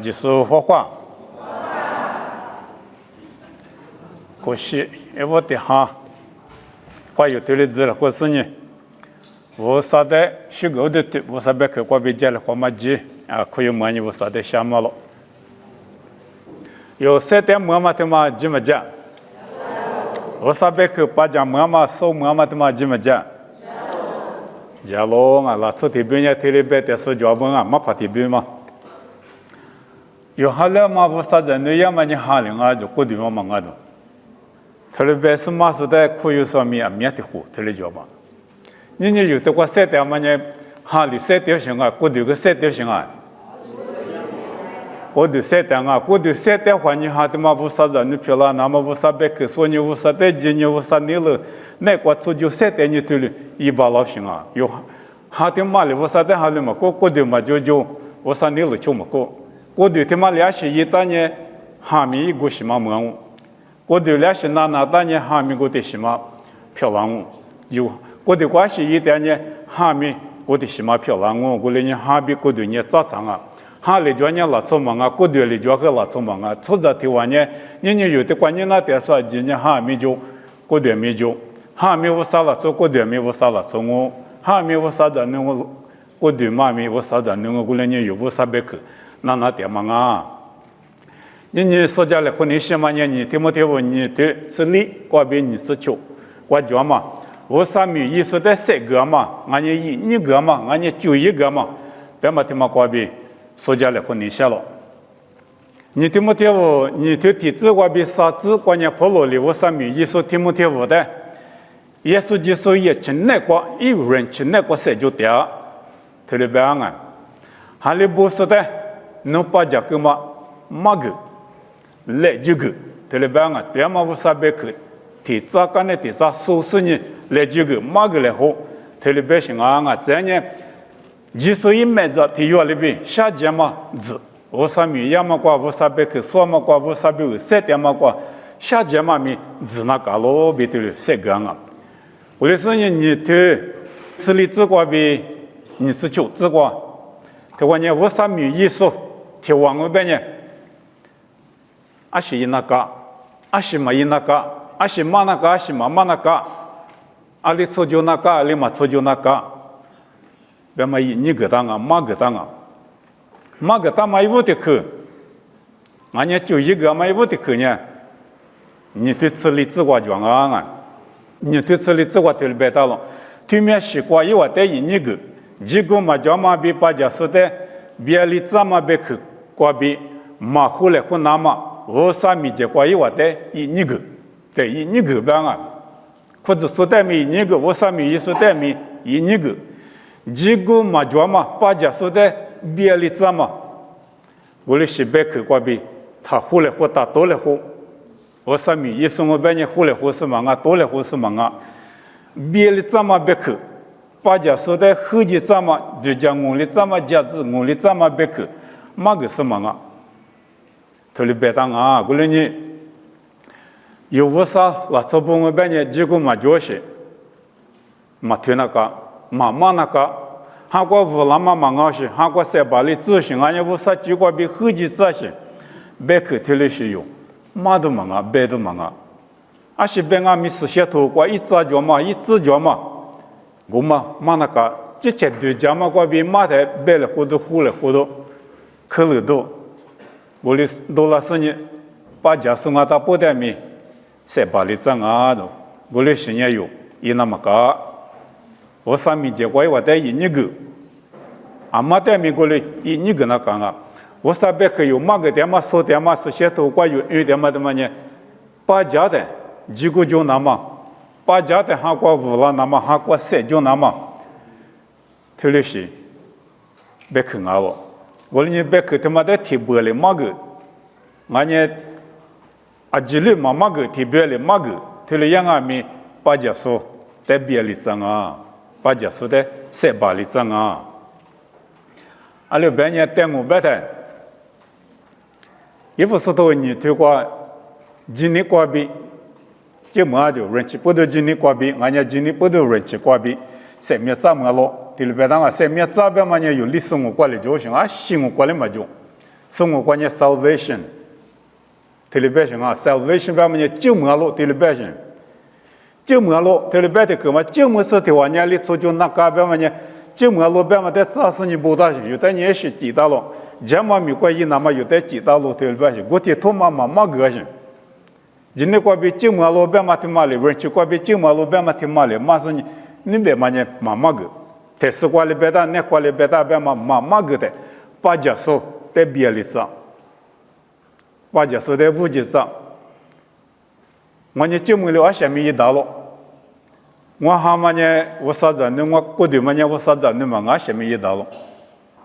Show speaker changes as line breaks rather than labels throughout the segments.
就是画画。可惜，我的哈，画有对的字了，或是呢，我啥的虚构的对，我啥别去过别家了，画嘛机啊，可以模拟我啥的项目了。有3点模嘛的嘛，几么讲？我啥别去把讲模嘛，手模嘛的嘛，几么讲？假咯啊，那出题本也提了别的手脚本啊，没怕题本嘛。有好了嘛，我啥人都要嘛，你好了啊，就过对嘛嘛的。特别是马术的可以说面面的火，特别叫嘛。你有的话3点嘛呢，好了3点行啊，过对个3点行啊。过对3点啊，过对3点话你好的嘛，我啥人都漂亮，那么我啥别去说你我啥的几你我啥你了，那个做就3点你对了，100老行啊，有好的嘛了，我啥的好了嘛，过对嘛就我啥你了就嘛过对他妈2是1单呢，哈密1个什么么过对2是那单呢，哈密过对什么漂亮有过对关系1单呢，哈密过对什么漂亮过来呢哈密过对呢早上啊。哈里叫你老做忙啊，过对里叫个老做忙啊，出着题完呢，你有的关你那点说今年哈没就过对没就，哈没我啥了做过对没我啥了做我，哈没我啥的那我过对嘛没我啥的那我过来你有我啥别去，那点忙啊，你说家里和你什么呢？你听没听我你对是理，过边你是求，我讲嘛，我啥没意思的3个嘛，俺1个嘛，俺就1个嘛，别嘛听嘛过边。说家来和你写了，你听没听我？你对弟子我比啥子关键破落里我上面一说听没听我的？耶稣基督也请那个有人请那个谁就掉，特别白啊！哈利波说的，侬把这个嘛个来这个特别白啊！对嘛我啥别去？提早干的提早收拾你来这个个来好，特别白行啊！这样。之所以买着体育里边下节嘛字，我啥米要么挂我啥别去，说么挂我啥别有3点嘛挂下节嘛米字那搞了别对了3个啊。我的说你对此里之挂比你是求之挂，他话呢我啥米意思？提往我边呢，阿是那个，阿是嘛那个，阿是嘛那个，阿是嘛那个，阿里错就那个，阿里嘛错就那个。别嘛1个当啊，马个当啊，马个当嘛有的去，俺家就1个嘛有的去呢。你对此里之挂讲啊，你对此里之挂对了白大了，对面西瓜一万带1个，结果嘛叫嘛比把家说的，别里子嘛别去，挂比马后来和那嘛，我啥米结果一万带1个，对1个白啊，或者说带米1个，我啥米一说带米1个。结果嘛，叫嘛，把家说的别里子嘛，我的西北去过比，他后来或打多了后，我啥米一说我半年后来或是忙啊，多了或是忙啊，别里子嘛别去，把家说的后几子嘛，就讲我的子嘛家子，我的子嘛别去，嘛个是忙啊，头里别当啊，过来呢，有我啥拉扯不我半年，结果嘛就是，嘛推那个。嘛那个，韩国乌拉嘛好些，韩国3把里执行，俺家乌啥几个比后几执行，别去提了是有，嘛都忙啊，别都忙啊，俺是别俺们是些头过一只脚嘛，我嘛那个，之前对家嘛过比嘛的别了好多，可了多，我的多了是呢，把家送啊到不得米，3把里挣啊都，我的心也有，也那么个。我啥米结果我带1个，阿妈带米过来1个那讲啊，我啥别可有嘛个点嘛说点嘛是些头瓜有点嘛的嘛呢，把家的几个就那么，把家的韩国乌拉那么韩国3就那么，特别是别看啊我呢别看他妈的提拨了嘛个，俺呢阿吉里嘛个提拨了嘛个，特别让俺们把家说带别里脏啊。把家说的3把里挣啊，阿拉半年带我白的，一副石头你推过，今年过比，就么就人气不到今年过比，俺家今年不到人气过比，3面咋么了？对了白当啊，3面咋白嘛呢？有历史我过来就行啊，新我过来嘛就，生活关键 salvation， 特里边上啊 salvation 边么呢救命路特里边上，救命路特里边的个嘛救命是的话呢里出就那个边么呢救命路边么的扎实你不大行，有的你也是地道路，这么米关于那么有的地道路特里边上，我的托妈妈个行。今天过比救命路边嘛听嘛里边去过比救命路边嘛听嘛里，马上你别嘛呢妈个。แต่สกว่าเลเบต้าเนี่ยกว่าเลเบต้าแบบมาเกิดป้าจะสู้แต่เบียลิซ่าป้าจะสู้แต่วูจิซ่ามันเนี่ยจิ้มมือเลยว่าเสียมีดาวว่าหามันเนี่ยว่าสัจจะเนี่ยว่ากูดูมันเนี่ยว่าสัจจะเนี่ยมันเสียมีดาว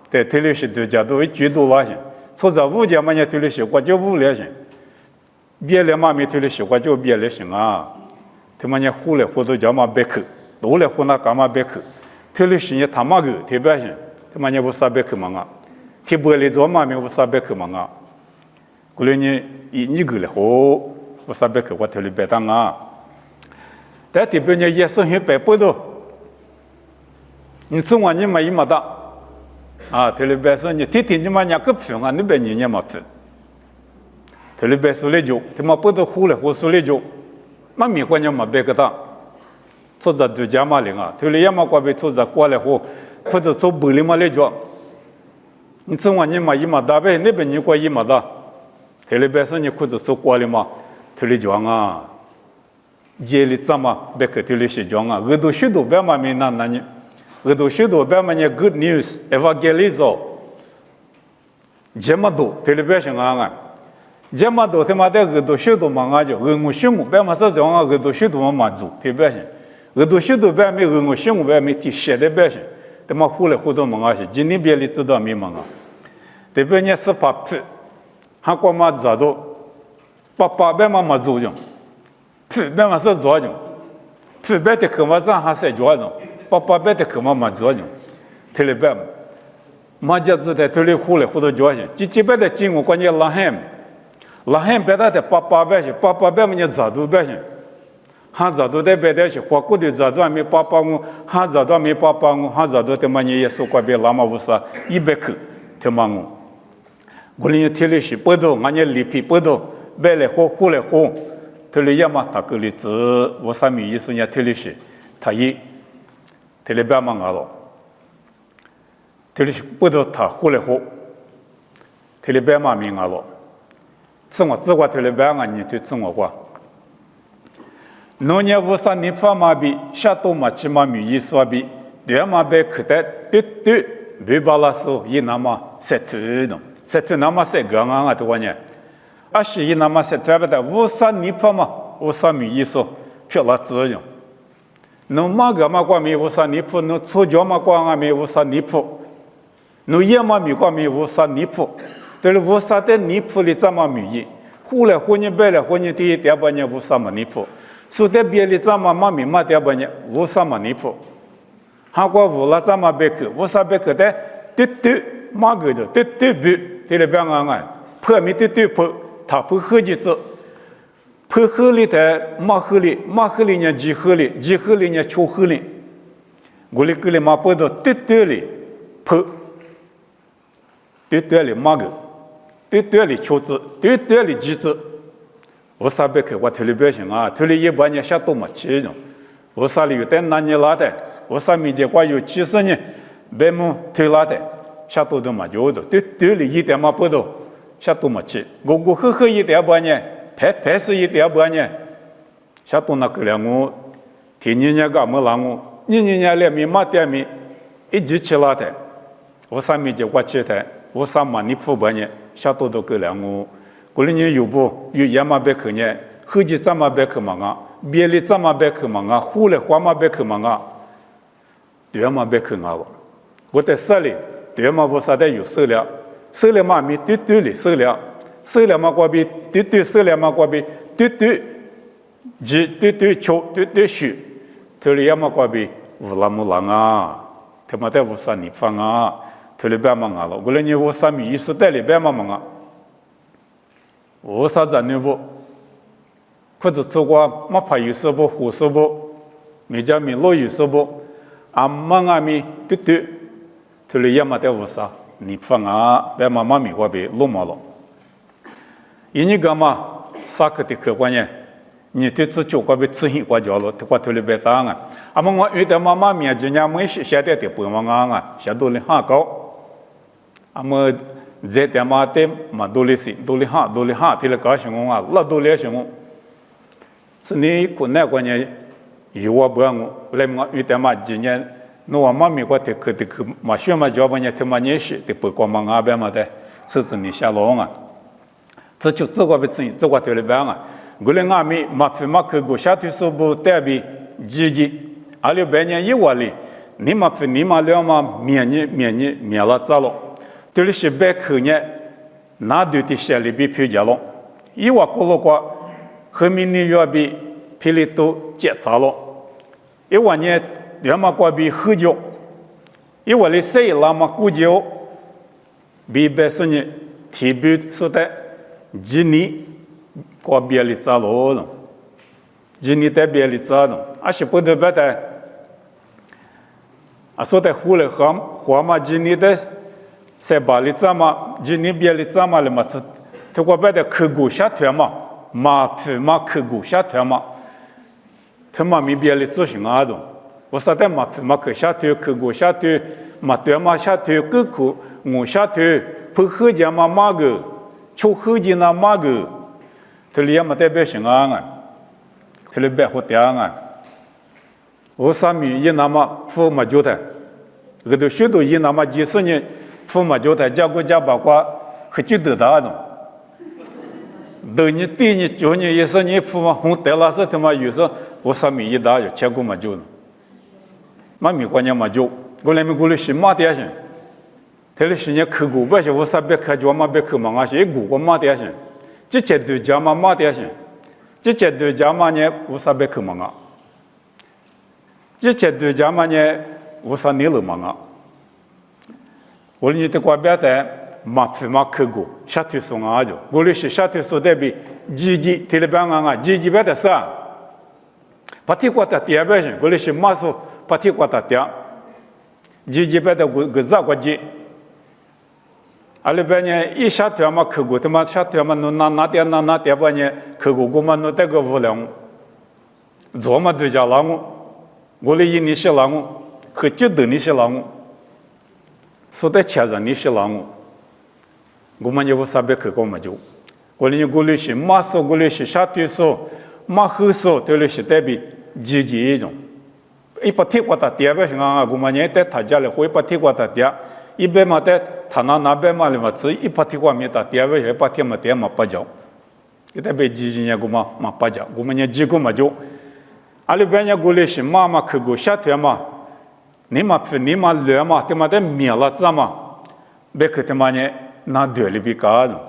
แต่ที่เหลือสิดูจะดูอีกจุดดูละสิส่วนจะวูจิมันเนี่ยที่เหลือสิกว่าจะวูเลยสิเบียเลยมามีที่เหลือสิกว่าจะเบียเลยสิอ่ะที่มันเนี่ยหูเลยหูตัวจะมาเบกดูเลยหูนักมาเบก틀리시니 타마그 대바신 만약 우사베크 망아 티벌리 조마미 우사베크 망아 그러니 이 니글레 호 우사베크 과 틀리베당아 대티변에 예수 힘빼 뻗어 인승원이 마이마다 아 틀리베서니 티티니마냐 급평아 니베니냐 마트 틀리베솔레죠 티마 뻗어 후레 호솔레죠 마미관냐 마베그다做着度假嘛领啊，头里也嘛过被做着过来后，或者做不里嘛来着，你从我你嘛一嘛大呗，那边你过一嘛大，头里边是你或者做过来嘛，头里讲啊，夜里怎么别个头里是讲啊，耳朵许多别嘛没那呢，耳朵许多别嘛呢 good news evangelizo， 这么多头里边是啊。这么多他妈的耳朵许多嘛啊就耳目胸别嘛是讲啊耳朵许多嘛做，对不对？耳朵许多别没耳目胸别没提写的别些，他妈胡来胡多嘛啊些，今年别里知道没嘛啊？对不对？你是怕屁，还过嘛咋都，爸别嘛做用，屁别嘛是做用，屁别的可嘛上还是做用，爸别的可嘛做用，听了别嘛家子的头里胡来胡多做些，这别的经我关键拉hem。拉很别的爸别些，爸别么呢咋都别些，哈咋都得别的些，花过的咋都没爸我，哈咋都没爸我，哈咋都他妈呢也说过别拉嘛无啥100克，他妈我里天里是不多，俺呢里皮不多，别来呼来呼，他里也嘛他个里子无啥米意思呢？天里是他一，他里别嘛俺了，天里是不多他呼来呼，他里别嘛米俺了。自我自我头里边啊，你对自我过。农业无啥你发嘛比，下多嘛起嘛米一说比，对嘛被可得对，没巴拉说一那么塞土弄，塞土那么塞刚刚啊多呢，啊是一那么塞土不的，无啥你发嘛，无啥米一说，漂亮自用。农嘛个嘛过米无啥你付，农出脚嘛过啊米无啥你付，农业嘛米过米无啥你付。对了，无啥的尼普里怎么米意？后来婚姻白了，婚姻第一点半年无啥么尼普，说的别里怎么嘛米嘛点半年无啥么尼普，韩国无了怎么别去？无啥别去的，对嘛个的对不？对了，别安破米对破，他不合计子，破合理的嘛合理呢几合理呢超合理，我里个里嘛不到对里破，对里嘛个。对里求子，对里机子，我啥别去，我头里别行啊，头里一般年下多么起用，我啥里有点拿你拉的，我啥民间瓜有70年，别么推拉的，下多的嘛就多，对里一点嘛不多，下多么起，我呵一点半年，拍是一点半年，下多那个两我，天年个么让我，年来米嘛点米，一直起拉的，我啥民间瓜起的，我啥嘛你付半年。下多都个两我，过了年有不有也嘛别去呢？后期怎么别去嘛啊？别里怎么别去嘛啊？后来花嘛别去嘛啊？对嘛别去啊？我在手里对嘛我啥的有手了嘛咪对里手了嘛过比对手了嘛过比对几对球对许，头里也嘛过比无拉木浪啊，他妈的无啥地方啊？头里边嘛啊了，过了年我啥米意思在里边嘛啊，我啥子呢不？或者做过嘛怕有时不，胡说不，没叫米落有时不，啊嘛啊米对，头里也嘛的无啥，你放啊，别妈妈咪我别落毛了。一你干嘛？啥个的客观呢？你对自己我别自信我叫了，我头里别当啊。阿么我遇到妈妈咪今年没事，现在的不忙啊，现在里哈高。阿么这点嘛的嘛都里是都里哈，提了高兴啊，老都里兴。是你困难关键有我不我，来我遇到嘛今年。那我妈咪我的可嘛学嘛教半年，他妈年时的不光忙啊边嘛的，是你下楼啊，这就这个别这个对了边啊，我来俺们嘛非嘛去过下头说不代表积极，阿里半年一万里，你嘛非你嘛了嘛免了咋了，对了是别去年那对的下里比票价了，一万过了过，后面你要比霹雳都结咋了，一万年。要么过比喝酒，因为你谁那么喝酒，比别是你提笔说的，今年过别里咋了呢？今年在别里咋呢？而是不得别的，啊说的胡了话嘛，今年的在巴里咋嘛，今年别里咋嘛了嘛？这过别的去过下天嘛，嘛去过下天嘛，他妈咪别里做什么的？我说的嘛去下头去过下头，嘛对嘛下头去我下头不喝酒嘛个，出喝酒那个，这里也没代表什么这里别好点啊。我上面一那么付嘛就的，这都许多一那么几十年付嘛就的，家国家八卦很觉得大的。等你第你9年10年付嘛红得了是他妈有时我上面一打就结果嘛就。妈咪关键嘛就，我来过来是马点些，他的是呢去过不是我啥别看就嘛别去嘛，是过马点些，这阶段讲嘛马点些，这阶段讲嘛呢我啥别去嘛，这阶段讲嘛呢我啥你了嘛，我你的瓜别的嘛去过，下头送啊就，我来是下头送的比积他的别啊积别的啥，把提过的第二别些，我来是马说。把提过他点，积别的个咋个积？阿里边呢一下头嘛去过，他妈下头嘛弄拿点吧呢去过，我们弄这个无聊，做嘛都叫啷我的一年是啷和觉得你是啷说的钱人你是啷我们就啥别去过嘛就，我的是马说，我的是下头说，马后说，对了是代表积极一种。一把铁锅打点不行啊！我们在他家里会把铁锅打点，一边嘛在他那边嘛里嘛，只一把铁锅面打点不行，把铁嘛点嘛不叫，一代被几年我嘛不叫，我们几个嘛就，阿里边呢过来是妈妈去过下天嘛，你嘛聊嘛，他妈的灭了咋嘛？别去他妈呢那对里边干的，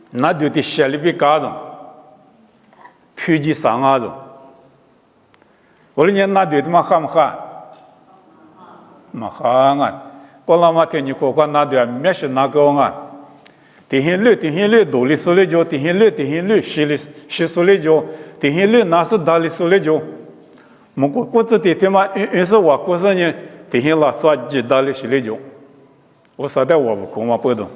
那对的山里边干的，พื้น上啊的。我哩年那对的嘛喊不喊？嘛喊啊！过了嘛天你过关那对没是那个啊？天黑绿，多哩说哩就天黑绿，西说哩就天黑绿，那是大哩说哩就。我过这天嘛，有时我过生日天黑了说几大哩西哩就。我说的我不空嘛不懂。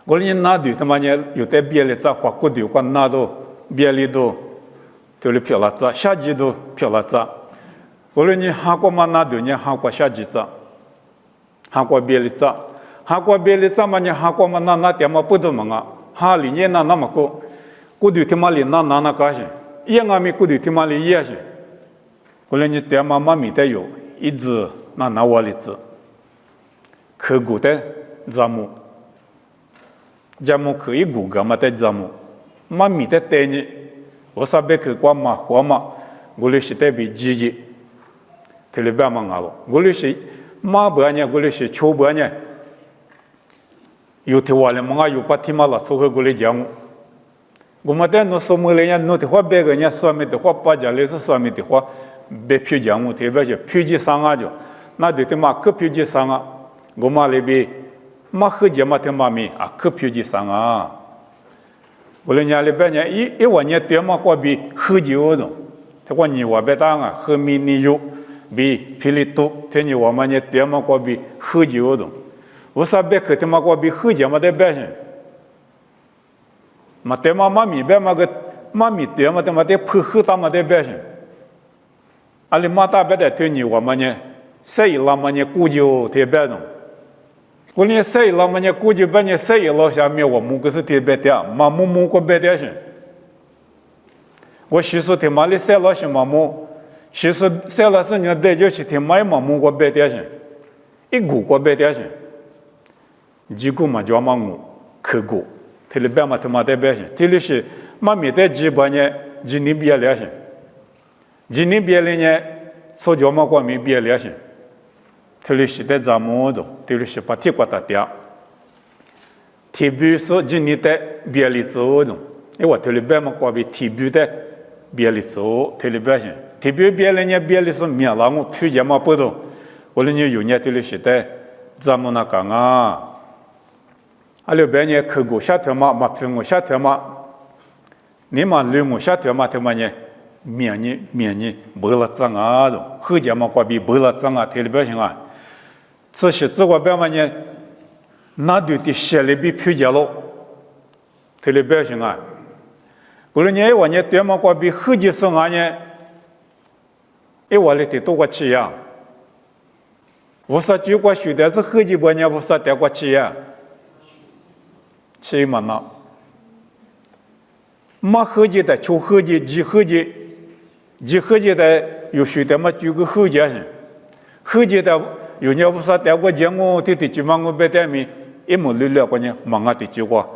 我哩那对他妈呢有在别哩在花过对关那都别哩都。就是漂了子，下季都漂了子。无论你韩国嘛那对你韩国下季子，韩国别的子，韩国别的子嘛你韩国嘛那点嘛不多嘛啊，哈里年那么高，过对他妈里那个些，一样咪过对他妈里也些。无论你点嘛米的有，一直那我里子，可古的杂木可以古个嘛的杂木，嘛米的带你。我啥别去过嘛活嘛，我哩是代表积极，特别别嘛了。我哩是马不呢，我哩是秋不呢，有的话嘞嘛有把天嘛了，所以我哩讲，我们在那说么嘞呀？那的话别个人说没的话，把家里是说没的话，别批讲我特别是批几上啊就，那对的嘛可批几上啊，我嘛里边嘛喝酒嘛的嘛咪啊可批几上啊。我们家里边呢，一万年对嘛过比喝酒的，他说你我别当啊，喝米酒比霹雳多，他你我们呢对嘛过比喝酒的，无啥别克他妈过比后节嘛的百姓，嘛对嘛妈咪别嘛个妈咪对嘛对嘛的破后大嘛的百姓，阿里马大别的对你我们呢，谁拉嘛呢估计特别弄，我呢谁拉嘛呢估计把呢谁老下面我们个是特别的，嘛木木个别的些，我叙述他妈的谁老些嘛木，叙述谁老是呢带就是他妈嘛木个别的些，一股个别的些。几股嘛叫嘛我客股，这里边嘛他妈的百姓，这里是嘛没得几百年，几年别了些，几年别了呢，所叫嘛光没别了些，这里是在咱们的，这里是把铁锅打掉，铁皮是几年的别里走的，因为这里边嘛光比铁皮的别里走，这里边些，铁皮别了呢，别里是面了我皮件嘛不动，我们有呢这里是在咱们那讲啊。阿里边呢，客户下条嘛，马飞我下条嘛，你嘛旅我下条嘛，他妈呢，面呢，没了脏啊的，后节嘛挂比没了脏啊，这里边行啊，这些这个边嘛呢，那对的写里比皮节喽，这里边行啊，过了呢，我呢对嘛挂比后节生啊呢，我里的多个气呀，无啥就过学的是后节不呢，无啥得过气呀。起码呢，没合计的，求合计，几合计，几合计的有学的嘛，就个合计些，合计的有呢，无啥得过节我的就嘛我别的咪一模六六个呢，忙啊的就过，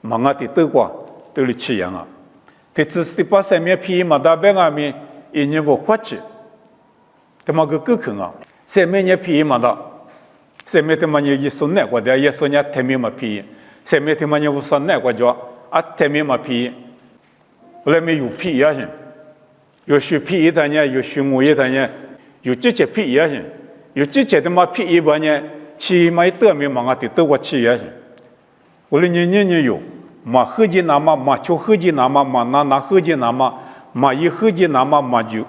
忙啊的都过，都是起样啊，这只是把上面皮嘛大白啊咪一年个花起，他妈个够坑啊，上面呢皮嘛的，上面他妈呢一说那个的，一说呢台面嘛皮。上面他妈有啥那个叫啊？台面嘛皮，后来没有皮也行，有学皮一单呢，有学我一单呢，有这些皮也行，有这些他妈皮一般呢，起码得面嘛的都我起也行。后来年有，嘛合计那么嘛就合计那么嘛拿合计那么嘛一合计那么嘛就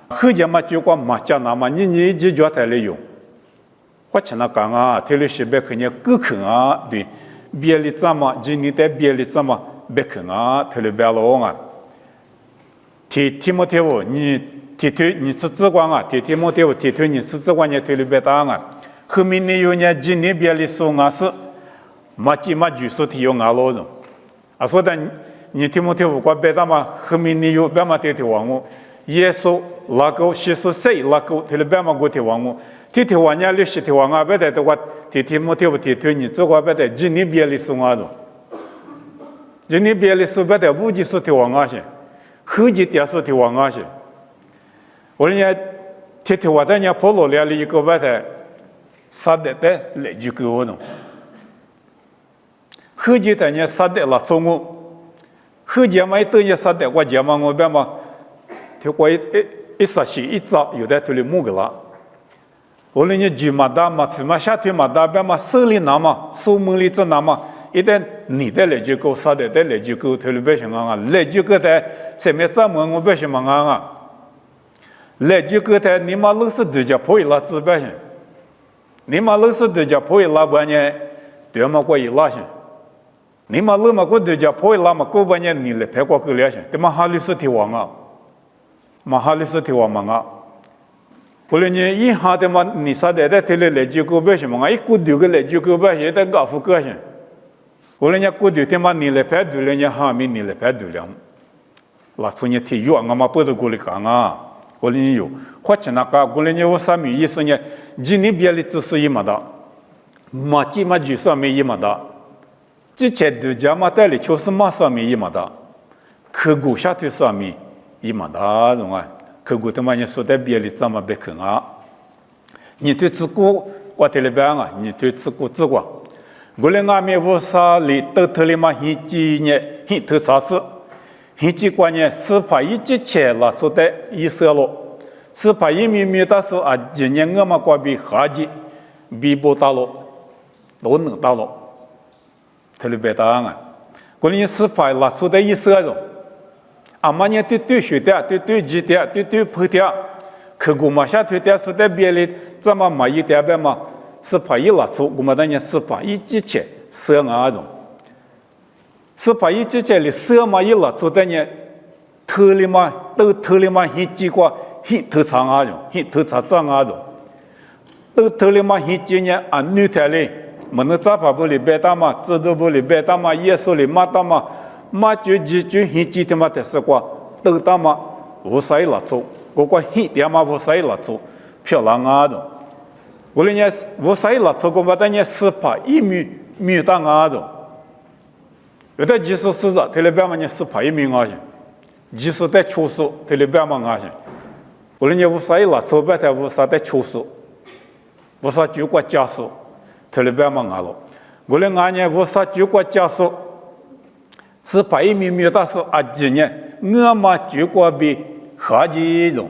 合计嘛就光嘛加那么年一直叫台里用，我听他讲啊，这里是别看见够坑啊，对。别里怎么？今年在别里怎么？别看啊，特别别老啊。提莫提夫，你提推你是指光啊？提莫提夫提推你是指光呢？特别别大啊。后面你有呢？今年别里说啊是，马几马就是提有啊老人。啊，说的你提莫提夫过别大嘛？后面你有别嘛提提王我，耶稣拉狗，西稣谁拉狗？特别别嘛过提王我。提完呢，历史提完啊，别的话提莫提不提推你，这个别的今年别里送啊的，今年别里送别的五级是提完啊些，后级点是提完啊些，我人家提完的人跑路了一个别的，杀的来就给我弄，后级的人杀的了送我，后级嘛一等人杀的我节嘛我别嘛，提过一杀些一早有的头里木个了。我们呢，就嘛大嘛，什么夏天嘛大，别嘛手里拿嘛，手门里这拿嘛，一旦你的来就够，啥的来就够，头里别行啊，来就够的，上面怎么我别行嘛啊，来就够的，你嘛老是对着破一拉子别行，你嘛老是对着破一拉半年，对嘛过一拉行，你嘛老嘛过对着破一拉嘛过半年，你来拍过够了行，对嘛哈里是提王啊，嘛哈里是提王嘛啊。后来呢，一下的嘛，你啥的在这里来就够不行嘛？一股丢个来就够不行，在搞副个行。后来呢，股丢他妈你来排队了，呢哈咪你来排队了，那从你体育啊嘛不得过来讲啊。后来有，或者那个后来呢，我啥咪意思呢？今年别的就是一么的，马几嘛就算没一么的，之前都讲嘛带里就是马上没一么的，客户下头上面一么的，懂吗？客户他妈你说的别里怎么别看啊？你对自古我这里边啊，你对自古自古，我来俺们无啥里都头里嘛，一几年一头啥事，一几关年是怕一几钱了说的意思了，是怕一米米的说啊，今年我们关闭下级比不到了，都能到了，头里边答案啊，我你是怕了说的意思了。阿妈呢？对学的，对记的，对破的，客户嘛下头的是在别里怎么嘛一点半嘛， 18亿拉出，我们当年18亿几千4万种，18亿几千里4万亿拉出的呢，头里嘛一几个，一头长啊种，一头长啊种，都头里嘛一几呢啊女的嘞，没能咋把不里白大嘛，知道不里白大嘛，耶稣里嘛大嘛，嘛就几句一几的嘛的是quoi，都大嘛50亿拉出，我个一点嘛50亿拉出，漂亮啊种。我们呢，50亿拉出过嘛，但呢18亿米大啊种，有的技术是啥？他那边嘛呢18亿米啊些，技术在求数，他那边嘛啊些，我们呢50亿拉出吧，他50在求数，50就过加速，他那边嘛啊了，我们啊呢50就过加速，18亿米大是啊几年，我嘛就过比好几种，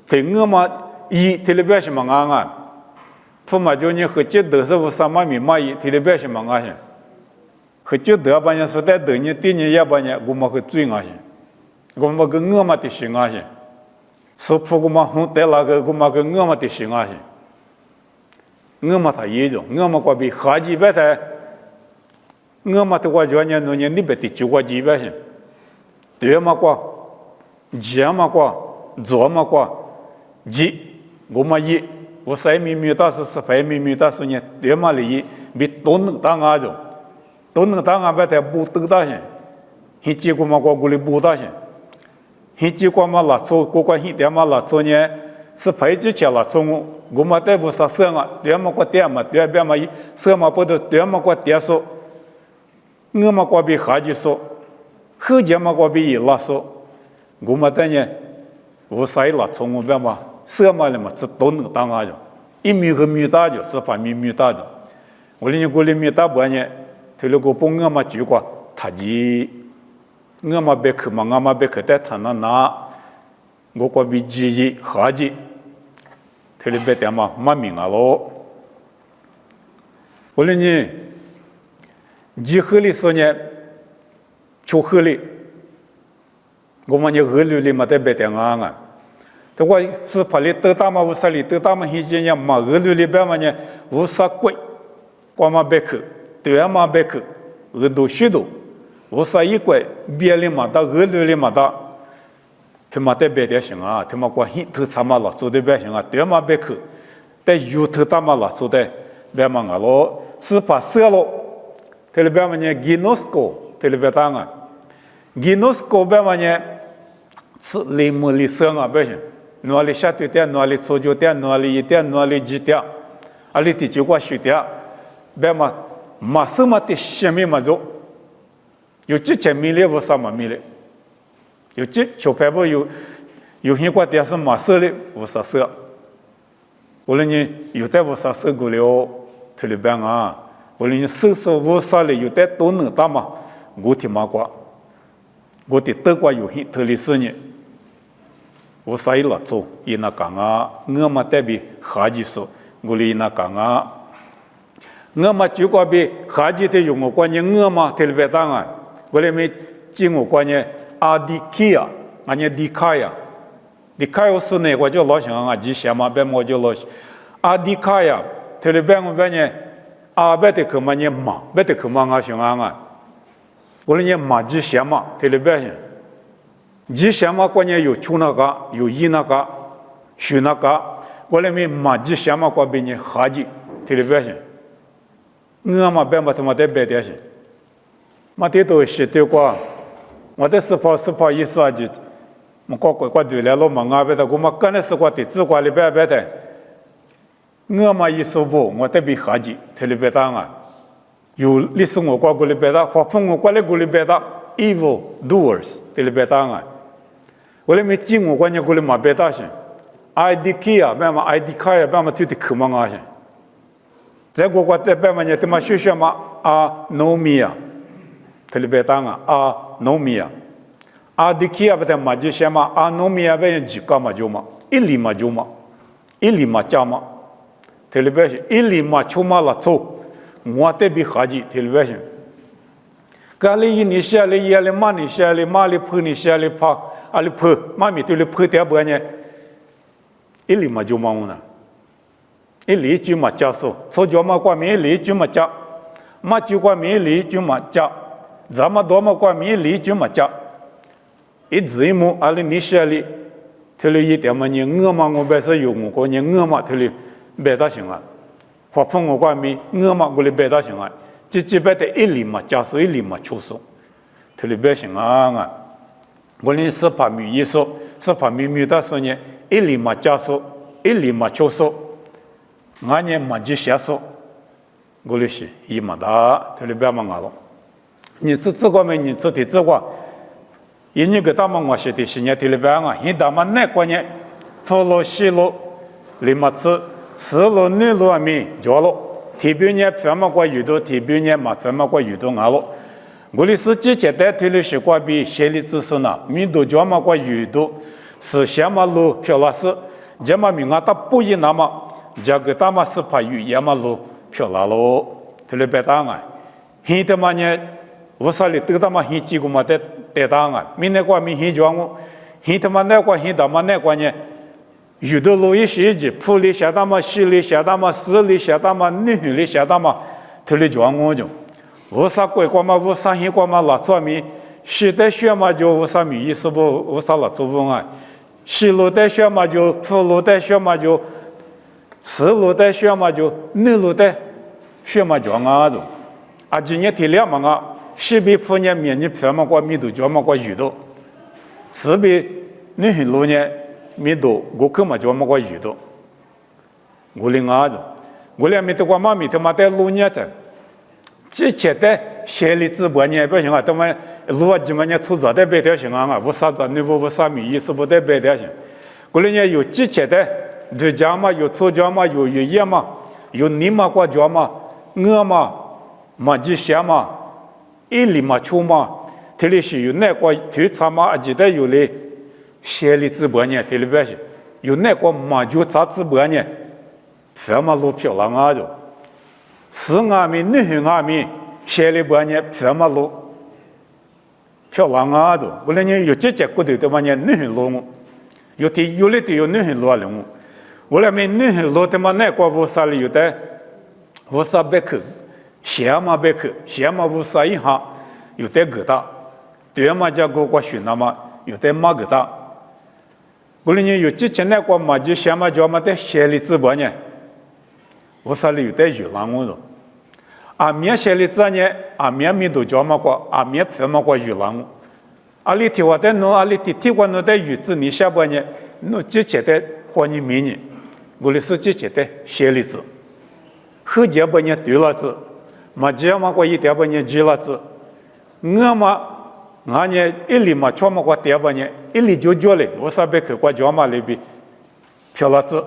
对我嘛一他那边是嘛啊。父母就你和几都是50万米嘛一，他那边是嘛啊些，和几都把人说在等你第二也把人，我们会追啊些，我们跟我们的行啊些，说服我们红带那个我们跟我们的行啊些，我们他一种，我们过比好几百台，我们的话就呢农业里边的就过几百些，对嘛过，几嘛过，左嘛过，几我们一。50米大是18米大是呢，对嘛里比都能当啊种，都能当啊，把它不得大些，一结果嘛过过里不大些，一结果嘛拉出过过一点嘛拉出呢，18之前拉出我们在50升啊，对嘛过点嘛，对边嘛1嘛不都对嘛过点数，我们过比好几数，后节嘛过比1拉数，我们在呢50拉出我边嘛。4嘛了嘛是都能当啊的，1米和米大就18米大的，我哩过哩米大不呢，他那个帮我嘛就过他几，我嘛别去嘛，我嘛别去在他那，我过比几好几，他哩别点嘛明啊咯，我哩呢，几合理说呢，就合理，我们呢合理里嘛在别点啊。这个是把里得大嘛，50里得大嘛，现在呢嘛，俄罗里边嘛呢，50贵，光嘛别去，对嘛别去，俄都许多，50一贵，别里嘛大，俄罗里嘛大，他妈在别的行啊，他妈光一头长嘛了，做的别行啊，对嘛别去，在油头大嘛了，做的别嘛啊咯，是把色咯，这里边嘛呢，Ginosco，这里边大啊，Ginosco边嘛呢，是里木里色啊别行。哪里下对点，哪里做就点，哪里一点，哪里几点，啊里地就过许点，别嘛，马什么的下面嘛做，有几千米的50万米的，有几小排布有些国家是马色的50色，无论你有的50色过了，这里边啊，无论你收拾50的有的都能打嘛，我的马国，我的德国有些特里斯呢。50亿拉出，伊那讲啊，我们代表好几数，我哩那讲啊，我们就个比好几的用我关键我们特别当啊，我哩没进我关键阿迪基亚，俺家迪卡呀，迪卡有是呢，我就老想啊，吉祥嘛，别我就老阿迪卡呀，特别我边呢，阿别的可嘛呢马，别的可嘛我想啊，我哩呢马吉祥嘛，特别别。吉祥嘛，关键有穷那个，有一那个，虚那个，我来没马吉祥嘛，关边呢好几，特别别些，我嘛别嘛他妈得别点些，嘛得都是对过，我得10%意思啊就，我过对了嘛，我别的我嘛跟的是过的，只过里别的，我嘛意思不，我得比好几，特别大啊，有历史我过里别的，或风我过来里别的 ，evil doers 特别大啊。我来没进我关键过来马别大些 ，IDK 啊，别嘛 IDK 啊，别嘛就得口嘛啊些，在国在别嘛呢，他妈学嘛啊农民啊，特别大啊农民啊，IDK 啊，别嘛就些嘛啊农民啊，别几个嘛就嘛，一里嘛就嘛，一里嘛加嘛，特别些一里嘛出嘛了走，我得比好几特别些，咖喱一你下来一里马你下来马里铺你下来趴。阿里破，妈咪对里破点不呢？一里嘛就忙呢，一里就嘛加速，出脚嘛过米里就嘛加，嘛就过米里就嘛加，咱们多么过米里就嘛加，一字一目阿里你写里，这里一点嘛你我嘛我本身有我过你我嘛这里白大行啊，或碰我过米我嘛过里白大行啊，这边的一里嘛加速一里嘛出速，这里白行啊，我哩是把米一说，是把米的说呢，一里嘛加速，一里嘛出速。俺呢嘛就写说，我哩是一嘛的，这里边嘛俺了。你自个没你自己自个，因你个大嘛我写的是呢，这里边啊，你大嘛那个呢，土路西路，里嘛子四路内路啊咪脚路，提边呢什么个遇到，提边呢嘛什么个遇到俺了。我哩是之前的这里是过比写的字数呢，咪都脚嘛个遇到，是什么路漂拉是，这嘛咪俺他不一那么。这个大马是怕语言嘛路漂拉喽，这里别当啊，现在嘛呢，我说里都他妈现几个嘛得当啊，明那个明现讲我，现在嘛那个现在嘛那个呢，有的路一些子，普里下大嘛，西里下大嘛，市里下大嘛，女里下大嘛，这里讲我就，我啥鬼过嘛，我啥现过嘛拉做米，西的学嘛就我啥米意思不，我啥拉做不啊，西路的学嘛就，普路的学嘛就。四路的学嘛就，内路的学嘛叫啊都，啊今年提两嘛啊，西边普年面你什么过米都叫嘛过鱼都，四边内很路呢米都我看嘛叫嘛过鱼都，我领啊都，我俩米都过嘛米都嘛在路呢在，之前的县里直播呢不行啊，他们路啊几么呢出早的白条行啊，我啥子你不啥米意思不得白条行，我俩呢有之前的。这家嘛有错家嘛有爷嘛有你嘛过家嘛我嘛嘛这些嘛一里嘛出嘛这里是有那个推查嘛记得有嘞县里直播呢这里边是有那个嘛就咋直播呢什么路漂亮啊就是俺们女孩俺们县里边呢什么路漂亮啊就不然呢有这些骨头的嘛呢女孩路有的有的有女孩路啊了我俩们女孩路的嘛，那个乌沙里有的乌沙贝克，斜嘛贝克，斜嘛乌沙一下有的疙瘩，对嘛叫个选那么有的嘛疙瘩。我俩有之前那个嘛就斜嘛叫嘛的斜里直播呢，乌沙里有的有浪我了，阿面斜里子呢，阿面米都叫嘛个，阿面什么个有浪我，阿里提我的喏，阿里提我喏的鱼子你下播呢，喏之前的花你米呢。我哩是之前的写例子，后节把人对了字，嘛这嘛过一点把人记了字，我嘛俺呢一里嘛全嘛过点把人一里就叫嘞，我啥别去过叫嘛里边，漂了字，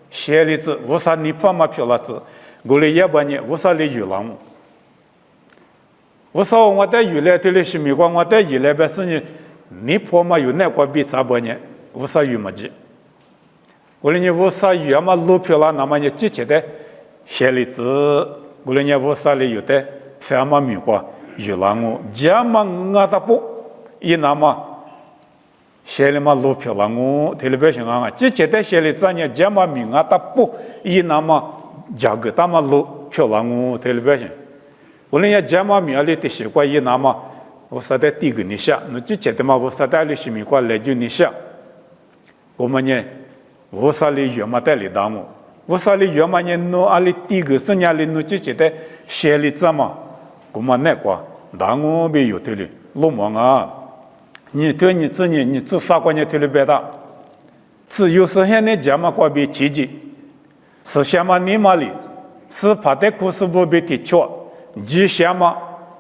写例子，我啥你放嘛漂了字，我哩也把人我啥哩有浪，我说我在原来对哩是美国，我在原来边是呢，你婆嘛有那个比啥把人，我啥有么记。我哩呢，我啥鱼嘛路漂啦，那么呢，之前的写例子，我哩呢，我啥里有的什么米瓜有啦我，这么我的不，一那么写里嘛路漂啦我，特别想啊，之前的写例子呢，这么米我的不，一那么价格大么路漂啦我，特别想，我哩呢，这么米里的习惯一那么，我啥的第个你下，那之前的嘛，我啥的里是米瓜来就你下，我们呢。我啥里原嘛带里当我啥里原嘛呢？侬阿里第个生涯里侬之前的写里子嘛，我们那个当我没有对哩，路忙啊，你对你自己你自啥关键对哩别大，只有时现在讲嘛关闭奇迹，是什么你嘛里，是怕的故事不被提出，几什么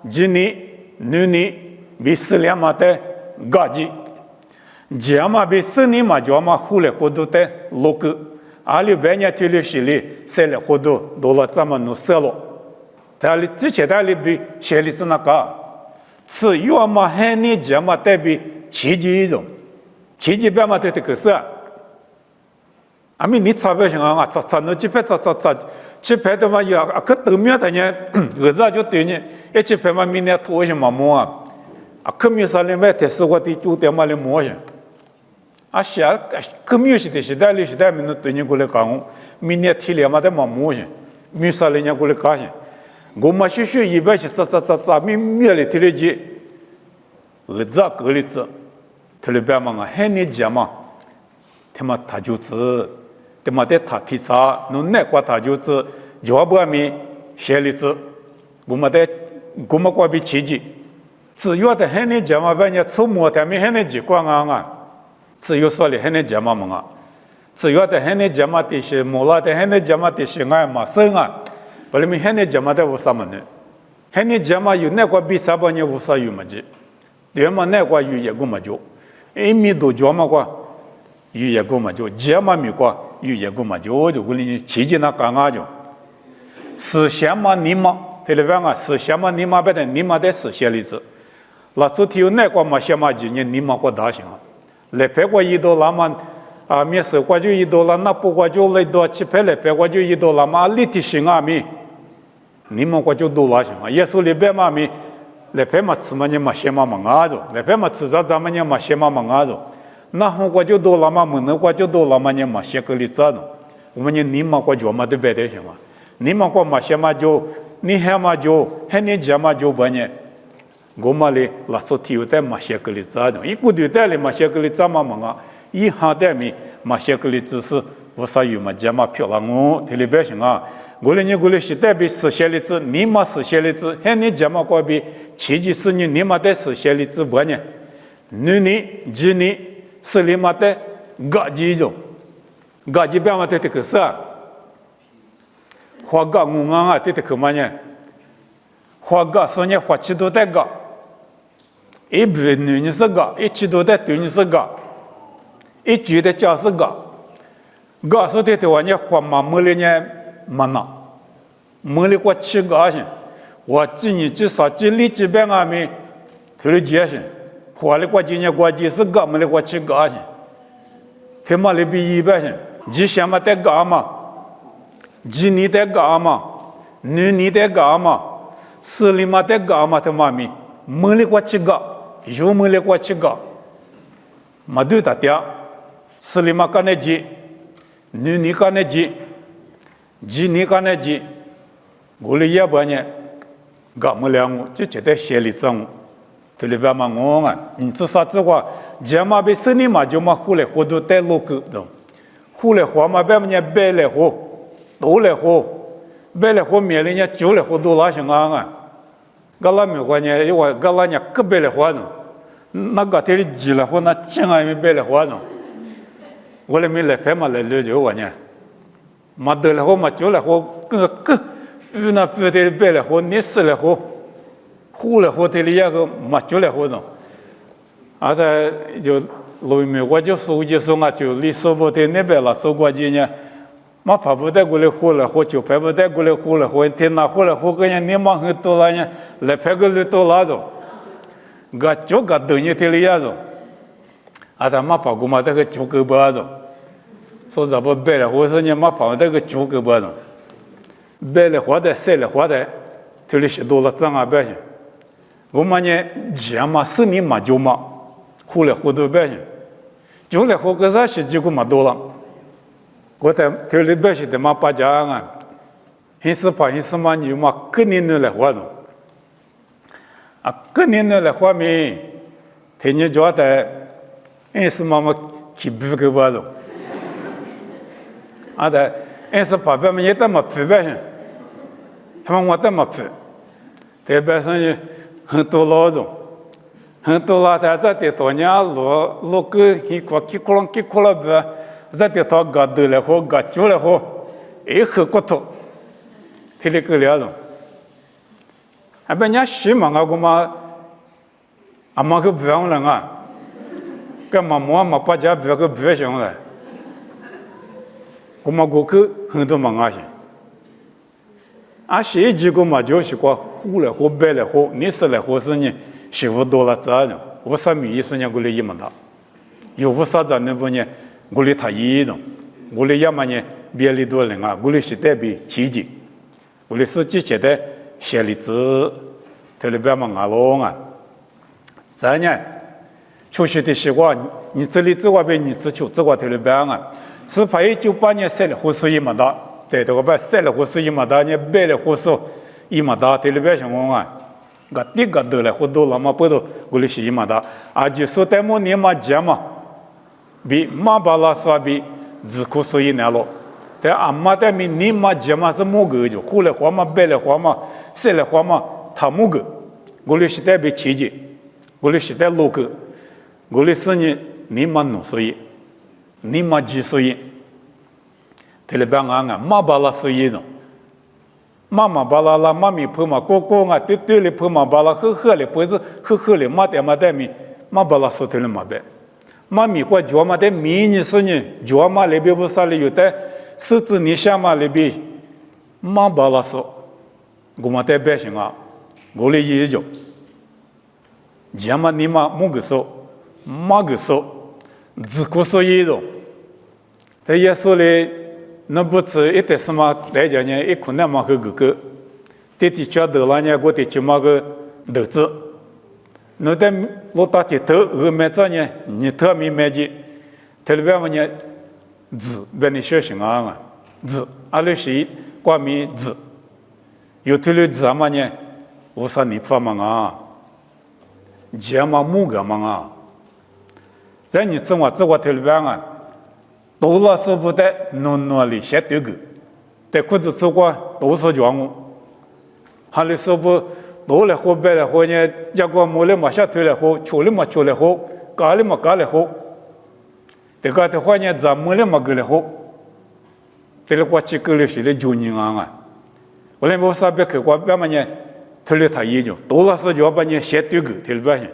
几年女年比四两嘛的嘎叽。这嘛比四年嘛就嘛后来活动的路个，阿里半年推了系列，塞了活动到了咱们弄塞了，但是之前的里比写的是那个，是要么很年这嘛代表奇迹一种，奇迹别嘛对这个是，阿米你差别像啊，咋弄几排咋，几排的嘛有啊可对面的呢，儿子就对呢，一几排嘛明年拖些嘛摸啊，啊可没啥人买台是我的就点嘛来摸些。啊，下可没有时代，时代里时代没能对你过来讲，明年体力嘛得嘛木些，米啥人家过来干些，我们学一般些咋米里体力机，咋个里子，体力别嘛很年节嘛，他妈他就是他妈的他提啥，侬那个他就是要不米写里子，我们过比奇迹。只要的很年节嘛，别人出门他们很年节光啊，只有说的很年节嘛嘛，只要的很年节嘛的是莫拉的很年节嘛的是爱嘛生啊，不然米很年节嘛的无啥么呢？很年节嘛有那个比啥半年无啥有么子，对嘛那个有一个么就，米多节嘛个有一个么就，节嘛米个有一个么就我跟你奇迹那干啊就，思想嘛你嘛，对了吧？思想嘛你嘛别的你嘛得思想例子。那昨天有那个嘛些嘛几年你嘛个大型啊，来拍过$1嘛啊，面试过就$1，那不过就来多去拍来拍过就$1嘛，立体型啊米，你们过就多大型啊？耶稣里边嘛米，来拍嘛吃嘛你嘛些嘛啊着，来拍嘛吃着咱们你嘛些嘛啊着，那后过就多了嘛，门那过就多了嘛你嘛些个例子着，我们你嘛过就嘛得别的行嘛，你嘛过嘛些嘛就，你还嘛就，还你家嘛就不呢？我们嘞，那时候体育的马些个例子啊，一个队的嘞马些个例子嘛啊，一行的米马些个例子是无啥有嘛，家嘛漂亮哦，特别行啊。我嘞是代表实现例子，你嘛实现例子，还你家嘛过比奇迹是你嘛的实现例子不呢？你几年是你嘛的嘎几种，嘎几边嘛的这个啥？花嘎我啊，这个嘛呢？花嘎说呢，花七多的嘎。一不女是个，一起都在对你是个，一句的讲是个，个说的话呢，话嘛没了呢，没那，没了过七个先，我今年至少几里几百阿米，头了几先，花了过今年过几十个，没了过七个先，他妈的比100先，几千嘛得个嘛，几年得个嘛，2年得个嘛，4年嘛得个嘛，他妈咪，没了过七个。有没了过7个，嘛对他爹，4年嘛干那几，2年干那几，几年干那几，我嘞也不呢，搞没了我，就觉得心里脏，这里边嘛我啊，你至少这话，家嘛被4年嘛就嘛后来活都带路够的，后来活嘛别么呢白来活，多来活，白来活面里呢9来活多拉些啊。噶拉没关呢，因为噶拉呢个别来活动，那个天里急了活，那千万没别来活动。我来没来拍嘛来了就我呢，嘛得了活嘛就来活，个不那不得别来活，你死来活，活来活天里也个嘛就来活动。啊，他就路没我就说啊，就离收不的那边了，收过去呢。嘛怕不得过来活了活就怕不得过来活了活，天哪活了活个人你忙很多了呢，来拍个里多拉着，个就个等于天里呀着，啊他嘛怕过嘛这个就个不着，说这不白了活是呢嘛怕这个就个不着，白了活的晒了活的，天里许多了脏啊百姓，我们呢钱嘛4年嘛就嘛，活了活多百姓，就来活个啥事结果嘛多了。我在头里边是的嘛把家啊，还是嘛你嘛个年来活动，啊个年来活没，天天觉得还是嘛去不个活动，啊的还是爸爸们也得嘛批白些，他们我得嘛批，特别是很多老种，很多老太在的多年路个一块去了不。在这套搞得来好，搞久了好，一盒骨头，体力够了的。啊，别人西嘛，我嘛，阿妈个不用了啊，干嘛嘛把家不个不行了，我嘛过去很多忙啊些。啊，谁几个嘛就是过糊了好，白了好，你死了好是呢，媳妇多了责任，我啥米意思呢？我来一么大，有无啥责任不呢？我哩他一种，我哩要么呢别哩多人啊，我哩是代表奇迹，我哩是之前的写例子，这里边嘛阿龙啊，3年，出去的习惯，你这里这外边你只求这个这里边啊， 1898年设了胡苏伊马达，对这个把设了胡苏伊马达呢，摆了胡苏伊马达，对里边像我啊，个第个得了胡多了嘛，不都我里是伊马达，啊就说带么年嘛讲嘛，比马巴拉说比自苦苏伊那了，但阿妈带米年嘛讲嘛是么个就，后来话嘛摆了话嘛，设了话嘛，他么个，我里是带比奇迹，我里是带路个，我里是呢年嘛努苏伊。你妈几岁？这里边啊，妈巴拉岁的，妈妈巴拉啦，妈咪婆嘛，哥哥啊，对里婆嘛巴拉，喝里婆子，喝里妈带米，妈巴拉说对了嘛呗。妈咪或脚嘛的米你是呢，脚嘛里边不啥里有的，手指你下嘛里边，妈巴拉说，我嘛带百姓啊，我里一脚，脚嘛你妈么个说，妈个说，自古所以的。在耶稣里，那不是一点什么来讲呢？一困难嘛和哥哥，弟弟觉得了呢，我弟就嘛个儿子，那在老大的头后面这呢，你特别买的，特别嘛呢，字把你小心啊，字，阿拉是挂名字，有头了字嘛呢，我说你发嘛啊，讲嘛木个嘛啊，在你生活这个特别啊。多了说不得，努力写对个，在裤子做过多少讲我，还里说不多了后白了后呢，结果没了嘛下退了后，出了嘛出了后，搞了嘛搞了后，这个的话呢，咱没了嘛搞了后，这个过去搞了是了9年啊，我来我啥别去过别么呢，退了他一就多了说就把你写对个，对了不行，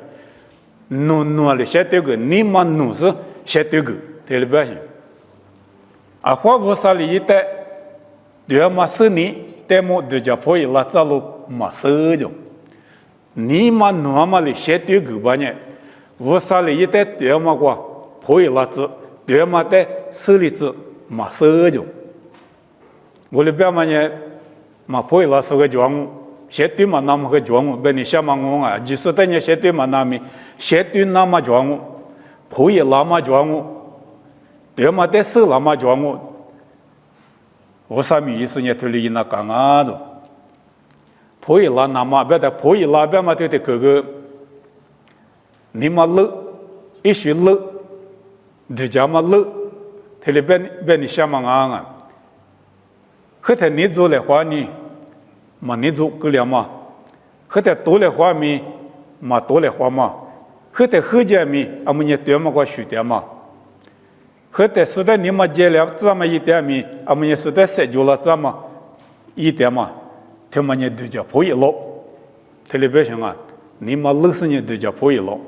努力写对个，你嘛努是写对个，对了不行。啊，花无啥里一带，对嘛是你，但么对家婆伊拉走路嘛是就，你嘛努嘛里写对个吧呢？无啥里一带对嘛个婆伊拉子，对嘛带手里子嘛是就，我里边嘛呢，嘛婆伊拉是个讲，写对嘛那么个讲，别你想嘛我啊，就是等你写对嘛那么，写对那么讲，婆伊拉嘛讲。对嘛，在手那么讲我啥米意思呢？对里那讲啊的，婆伊拉那么别的婆伊拉别嘛对的哥哥，你嘛乐，一学乐，对家嘛乐，对里别你想嘛啊，后头你做的话呢，嘛你做够了嘛，后头多的话咪嘛多的话嘛，后头后家咪俺们也对嘛个学的嘛。后头说的你们接了这么一点米，我们也说的设计了这么一点嘛，他们也都叫破一了，特别想啊，你们60年都叫破一了，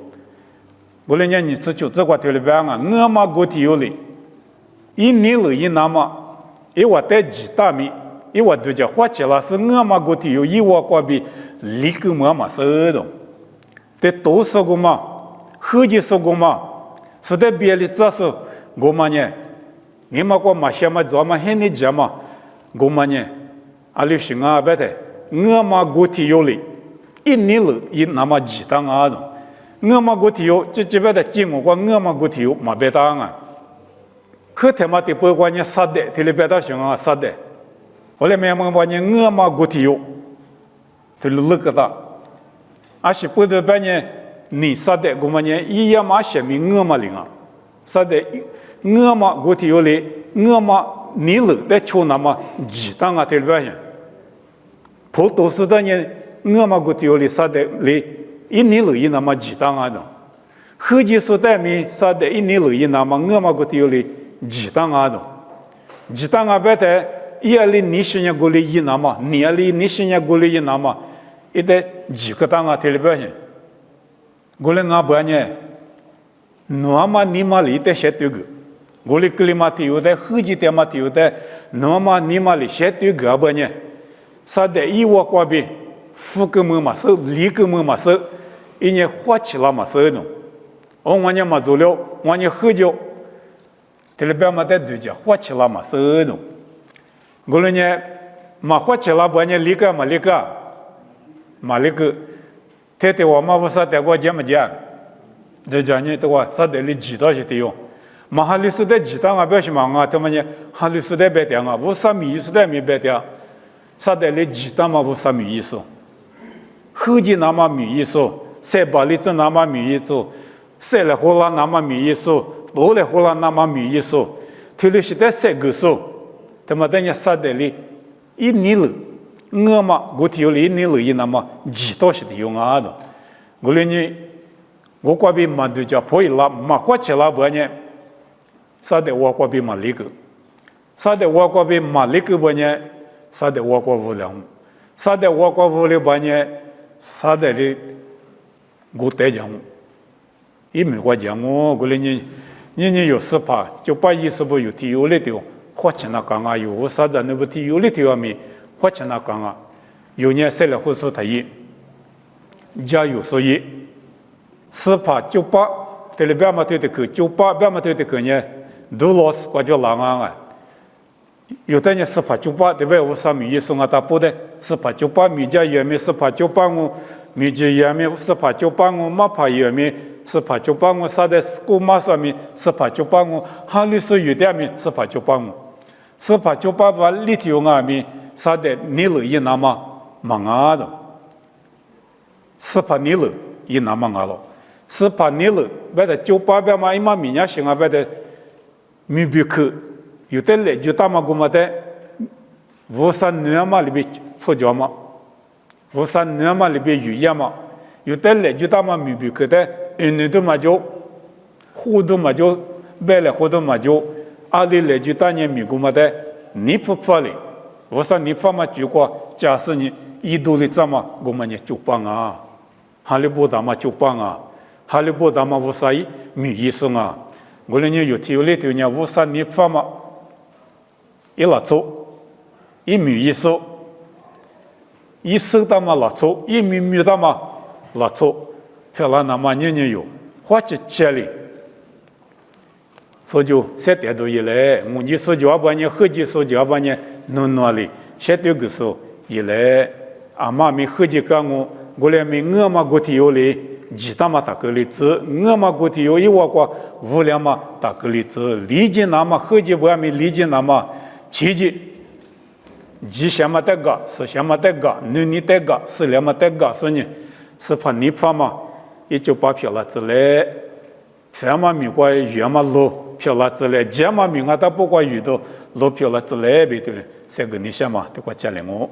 我来年你这就这个特别啊，我嘛个体有哩，一年了一那么，一我带几大米，一我都叫花起了是我嘛个体有一我个比立个嘛是的，得多少个嘛，后几十个嘛，说的别的这是。我们呢，你们个嘛些嘛做嘛很你讲嘛，我们呢，阿里是啊别的，我嘛个体有哩，一年了一那么几当啊的，我嘛个体有，这别的经我嘛个体有嘛别当啊，后头嘛的不管你啥的，这里别的想啊啥的，后来面问呢我嘛个体有，这里那个的，阿是不得把呢你啥的，我们呢一样嘛写明我嘛领啊，啥的。我嘛个体有哩，我嘛你了在求那么几当啊？对不对？普多数的人，我嘛个体有哩啥的哩，一年了一那么几当啊的，后几数的米啥的，一年了一那么我嘛个体有哩几当啊的，几当啊别的，一里你是人过哩一那么，你里你是人过哩一那么，一得几个当啊？对不对？过来我不呢，我嘛你嘛里得写对个。我里格里马提有的，后几天嘛提有的，那么你嘛里写对个不呢？啥的一窝瓜比，副个么嘛收，里个么嘛收，一年花起了嘛收的，我年嘛做了，我年喝酒，这里边嘛在对家花起了嘛收的，我里呢嘛花起了不呢？里个嘛里个，嘛里个，我嘛不啥的我讲么讲，这讲呢的话啥的里知道是的哟。马里斯的鸡蛋啊，不要去忙啊，他们呢，哈里斯的白点啊，无啥米意思的没白点，啥的嘞鸡蛋嘛无啥米意思，后几那么米意思，塞巴里子那么米意思，塞了荷兰那么米意思，罗了荷兰那么米意思，特别是在塞个时候，他们等下啥的嘞，一年了，我嘛我提了一年了，一那么几多是的用啊的，我嘞呢，我这边嘛都叫破了，嘛花起了不呢？啥的我这边嘛那个，啥的我这边嘛那个不呢？啥的我这无聊，啥的我这无聊不呢？啥的哩，我带讲，一美国讲我嘞呢，你有事怕，就把意思不有提有了的，花钱那讲啊，有啥子那不提有了的啊没，花钱那讲啊，有年塞了胡说他一，家有所以，事怕就把这里边嘛对的去，就把边嘛对的去呢。都老是挂叫狼啊！有的人1898对不对？我上米一送啊，他不的1898米家也没1895，米家也没1895，马牌也没1895，啥的古马上面1895，哈律师有的没1895，1898把里头啊面啥的你了也那么忙啊的，18你了也那么啊了，18你了，别的98边嘛一嘛米家行啊，别的。米比克有的嘞，就他妈给我们的无三年嘛里边错脚嘛，无三年嘛里边语言嘛，有的嘞就他妈米比克的，你都嘛就，互动嘛就，别了互动嘛就，阿里嘞就当年米给我们的，你不发嘞，无三你发嘛就过，假设你一度的怎么我们呢就帮啊，哈利波特嘛就帮啊，哈利波特嘛无啥米意思啊。我们有体有里头呢，无啥你发嘛，一拉走，一米一手，一手的嘛拉走，一米的嘛拉走，漂亮那么年有，花起钱哩，所以就现在都以来，我你说就把你合计说就把你弄哪里，现在个时候以来，阿妈咪合计干我来咪我嘛个体有哩。几大嘛打个例子，我嘛过去有一万个无量嘛打个例子，理解那么合计不还没理解那么，其实几想嘛得个，是想嘛得个，你得个，是两嘛得个，所以是怕你怕嘛，也就把票了之类，反嘛米过远嘛路票了之类，这嘛米啊他不过遇到路票了之类别的嘞，这个你想嘛，得过家里我。